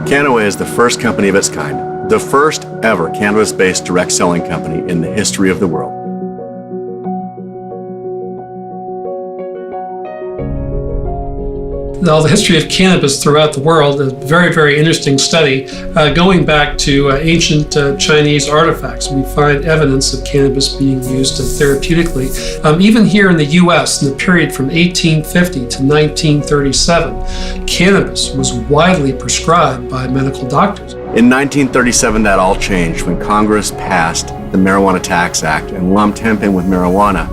Kannaway is the first company of its kind, the first ever cannabis-based direct selling company in the history of the world. Now, the history of cannabis throughout the world is a very, very interesting study. Going back to ancient Chinese artifacts, we find evidence of cannabis being used therapeutically. Even here in the U.S., in the period from 1850 to 1937, cannabis was widely prescribed by medical doctors. In 1937, that all changed when Congress passed the Marijuana Tax Act and lumped hemp in with marijuana.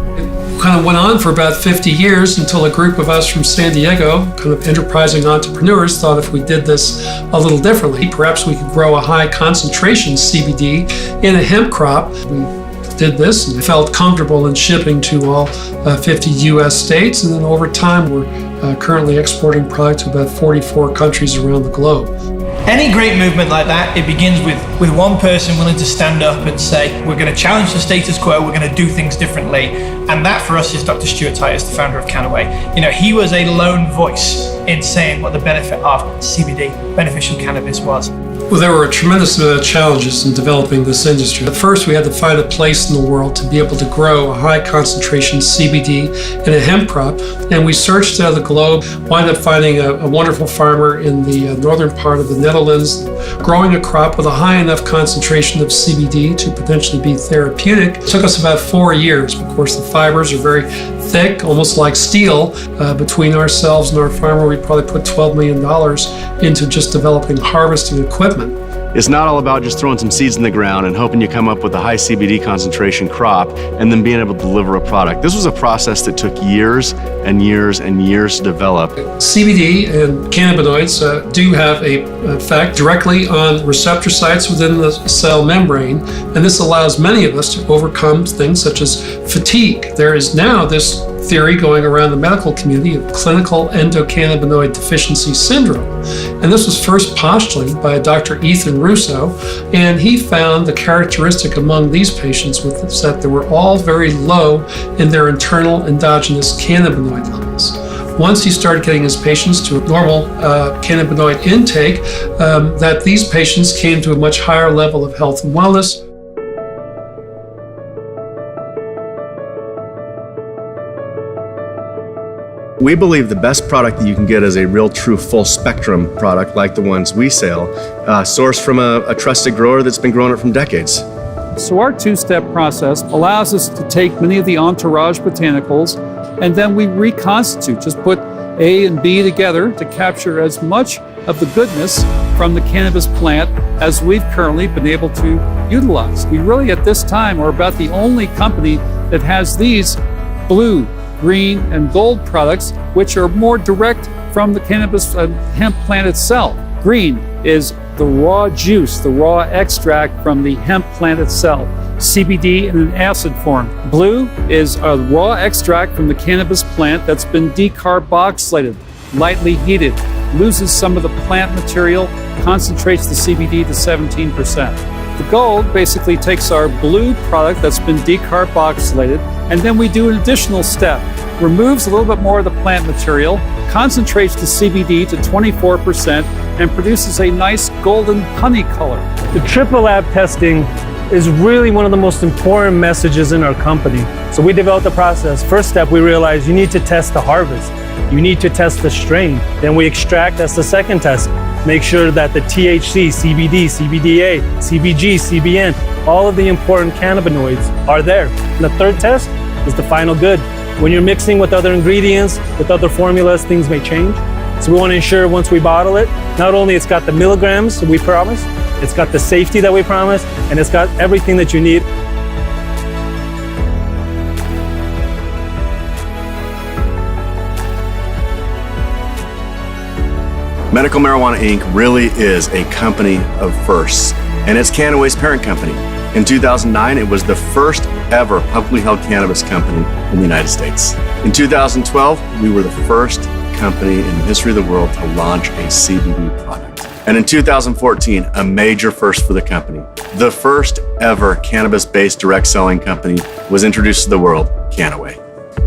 Kind of went on for about 50 years until a group of us from San Diego, kind of enterprising entrepreneurs, thought if we did this a little differently, perhaps we could grow a high concentration CBD in a hemp crop. We did this and felt comfortable in shipping to all 50 U.S. states, and then over time we're currently exporting product to about 44 countries around the globe. Any great movement like that, it begins with one person willing to stand up and say, we're going to challenge the status quo, we're going to do things differently. And that for us is Dr. Stuart Tyers, the founder of Kannaway. You know, he was a lone voice in saying what the benefit of CBD, beneficial cannabis, was. Well, there were a tremendous amount of challenges in developing this industry. At first, we had to find a place in the world to be able to grow a high concentration CBD in a hemp crop, and we searched the globe, wound up finding a wonderful farmer in the northern part of the Netherlands, growing a crop with a high enough concentration of CBD to potentially be therapeutic. It took us about 4 years. Of course, the fibers are very thick, almost like steel. Between ourselves and our farmer, we probably put $12 million into just developing harvesting equipment. It's not all about just throwing some seeds in the ground and hoping you come up with a high CBD concentration crop and then being able to deliver a product. This was a process that took years and years and years to develop. CBD and cannabinoids do have an effect directly on receptor sites within the cell membrane, and this allows many of us to overcome things such as fatigue. There is now this theory going around the medical community of clinical endocannabinoid deficiency syndrome. And this was first postulated by Dr. Ethan Russo, and he found the characteristic among these patients was that they were all very low in their internal endogenous cannabinoid levels. Once he started getting his patients to a normal cannabinoid intake, that these patients came to a much higher level of health and wellness. We believe the best product that you can get is a real true full spectrum product like the ones we sell, sourced from a trusted grower that's been growing it for decades. So our two-step process allows us to take many of the entourage botanicals and then we reconstitute, just put A and B together to capture as much of the goodness from the cannabis plant as we've currently been able to utilize. We really at this time are about the only company that has these blue, green, and gold products, which are more direct from the cannabis hemp plant itself. Green is the raw juice, the raw extract from the hemp plant itself, CBD in an acid form. Blue is a raw extract from the cannabis plant that's been decarboxylated, lightly heated, loses some of the plant material, concentrates the CBD to 17%. The gold basically takes our blue product that's been decarboxylated, and then we do an additional step. Removes a little bit more of the plant material, concentrates the CBD to 24%, and produces a nice golden honey color. The triple lab testing is really one of the most important messages in our company. So we developed a process. First step, we realized you need to test the harvest. You need to test the strain. Then we extract, that's the second test. Make sure that the THC, CBD, CBDA, CBG, CBN, all of the important cannabinoids are there. And the third test is the final good. When you're mixing with other ingredients, with other formulas, things may change. So we want to ensure once we bottle it, not only it's got the milligrams that we promise, it's got the safety that we promise, and it's got everything that you need. Medical Marijuana Inc. really is a company of firsts, and it's Kannaway's parent company. In 2009, it was the first ever publicly held cannabis company in the United States. In 2012, we were the first company in the history of the world to launch a CBD product. And in 2014, a major first for the company. The first ever cannabis-based direct selling company was introduced to the world, Kannaway.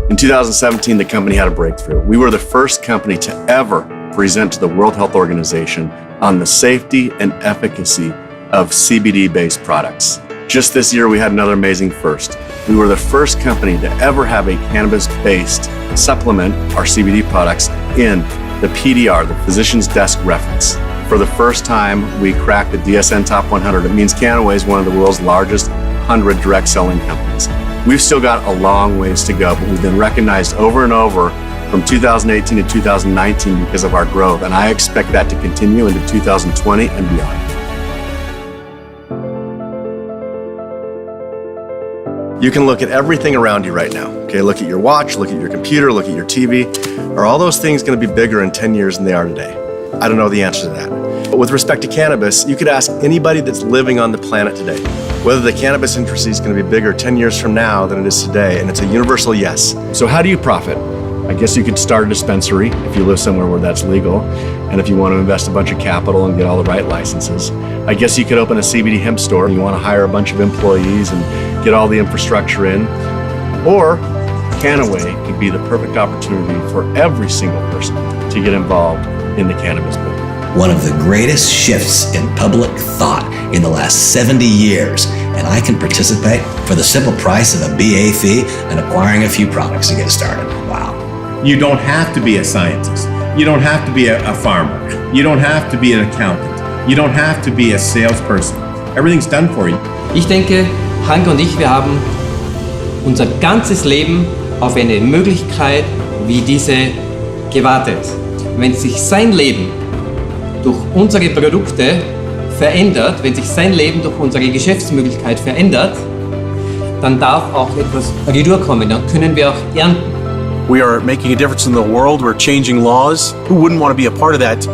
In 2017, the company had a breakthrough. We were the first company to ever present to the World Health Organization on the safety and efficacy of CBD-based products. Just this year, we had another amazing first. We were the first company to ever have a cannabis-based supplement, our CBD products, in the PDR, the Physician's Desk Reference. For the first time, we cracked the DSN Top 100. It means Kannaway is one of the world's largest 100 direct selling companies. We've still got a long ways to go, but we've been recognized over and over from 2018 to 2019 because of our growth, and I expect that to continue into 2020 and beyond. You can look at everything around you right now. Okay, look at your watch, look at your computer, look at your TV. Are all those things going to be bigger in 10 years than they are today? I don't know the answer to that. But with respect to cannabis, you could ask anybody that's living on the planet today whether the cannabis industry is going to be bigger 10 years from now than it is today, and it's a universal yes. So how do you profit? I guess you could start a dispensary if you live somewhere where that's legal, and if you want to invest a bunch of capital and get all the right licenses. I guess you could open a CBD hemp store and you want to hire a bunch of employees and get all the infrastructure in. Or Kannaway could be the perfect opportunity for every single person to get involved in the cannabis movement. One of the greatest shifts in public thought in the last 70 years, and I can participate for the simple price of a BA fee and acquiring a few products to get started. Wow. You don't have to be a scientist. You don't have to be a farmer. You don't have to be an accountant. You don't have to be a salesperson. Everything's done for you. Ich denke, Hanke und ich, wir haben unser ganzes Leben auf eine Möglichkeit wie diese gewartet. Wenn sich sein Leben durch unsere Produkte verändert, wenn sich sein Leben durch unsere Geschäftsmöglichkeit verändert, dann darf auch etwas Retour kommen, dann können wir auch ernten. We are making a difference in the world. We're changing laws. Who wouldn't want to be a part of that?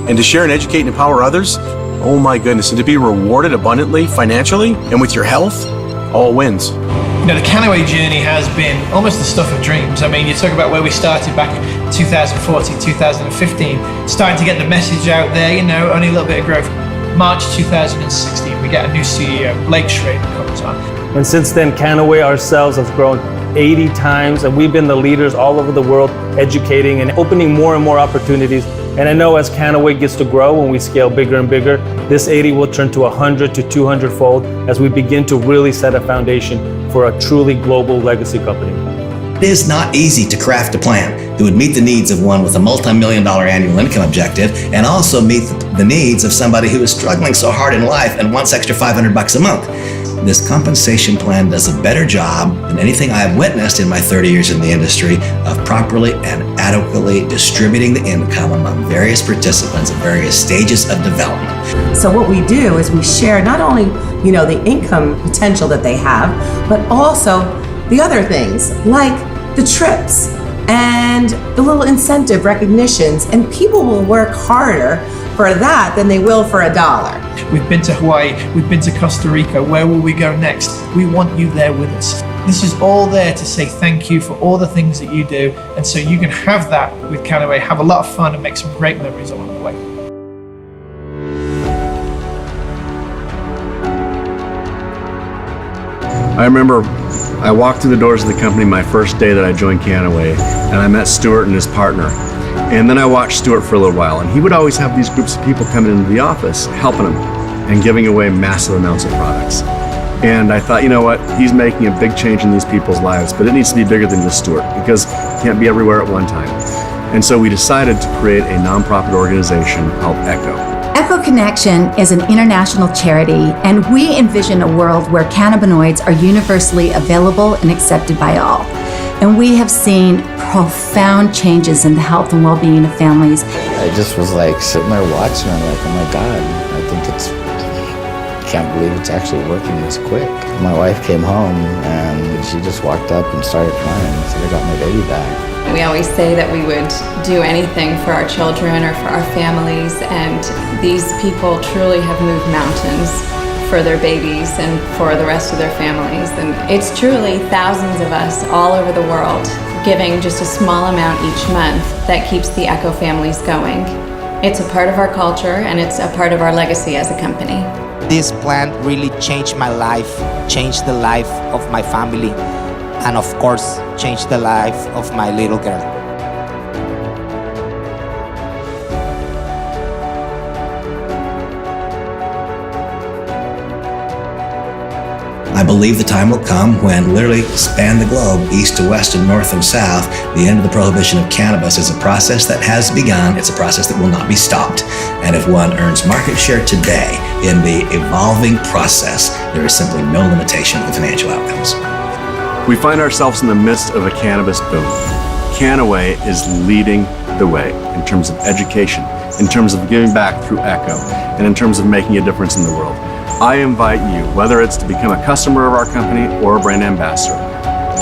And to share and educate and empower others, oh my goodness, and to be rewarded abundantly, financially, and with your health, all wins. You know, the Kannaway journey has been almost the stuff of dreams. I mean, you talk about where we started back in 2014, 2015, starting to get the message out there, you know, only a little bit of growth. March 2016, we get a new CEO, Blake Schrader comes on. And since then, Kannaway ourselves has grown 80 times, and we've been the leaders all over the world, educating and opening more and more opportunities. And I know as Kannaway gets to grow, when we scale bigger and bigger, this 80 will turn to 100 to 200 fold as we begin to really set a foundation for a truly global legacy company. It is not easy to craft a plan that would meet the needs of one with a multi-million-dollar annual income objective and also meet the needs of somebody who is struggling so hard in life and wants extra $500 a month. This compensation plan does a better job than anything I have witnessed in my 30 years in the industry of properly and adequately distributing the income among various participants at various stages of development. So what we do is we share not only, you know, the income potential that they have, but also the other things like the trips and the little incentive recognitions, and people will work harder for that than they will for $1. We've been to Hawaii, we've been to Costa Rica. Where will we go next? We want you there with us. This is all there to say thank you for all the things that you do, and so you can have that with Kannaway, have a lot of fun and make some great memories along the way. I remember I walked through the doors of the company my first day that I joined Kannaway, and I met Stuart and his partner. And then I watched Stuart for a little while, and he would always have these groups of people coming into the office, helping him and giving away massive amounts of products. And I thought, you know what, he's making a big change in these people's lives, but it needs to be bigger than just Stuart, because he can't be everywhere at one time. And so we decided to create a nonprofit organization called ECHO. ECHO Connection is an international charity, and we envision a world where cannabinoids are universally available and accepted by all. And we have seen profound changes in the health and well-being of families. I just was like sitting there watching, I'm like, oh my God, I think can't believe it's actually working this quick. My wife came home and she just walked up and started crying and said, I got my baby back. We always say that we would do anything for our children or for our families, and these people truly have moved mountains for their babies and for the rest of their families. And it's truly thousands of us all over the world giving just a small amount each month that keeps the ECHO families going. It's a part of our culture and it's a part of our legacy as a company. This plant really changed my life, changed the life of my family, and of course, changed the life of my little girl. I believe the time will come when literally span the globe, east to west and north and south, the end of the prohibition of cannabis is a process that has begun. It's a process that will not be stopped. And if one earns market share today in the evolving process, there is simply no limitation to the financial outcomes. We find ourselves in the midst of a cannabis boom. Kannaway is leading the way in terms of education, in terms of giving back through Echo, and in terms of making a difference in the world. I invite you, whether it's to become a customer of our company or a brand ambassador,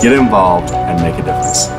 get involved and make a difference.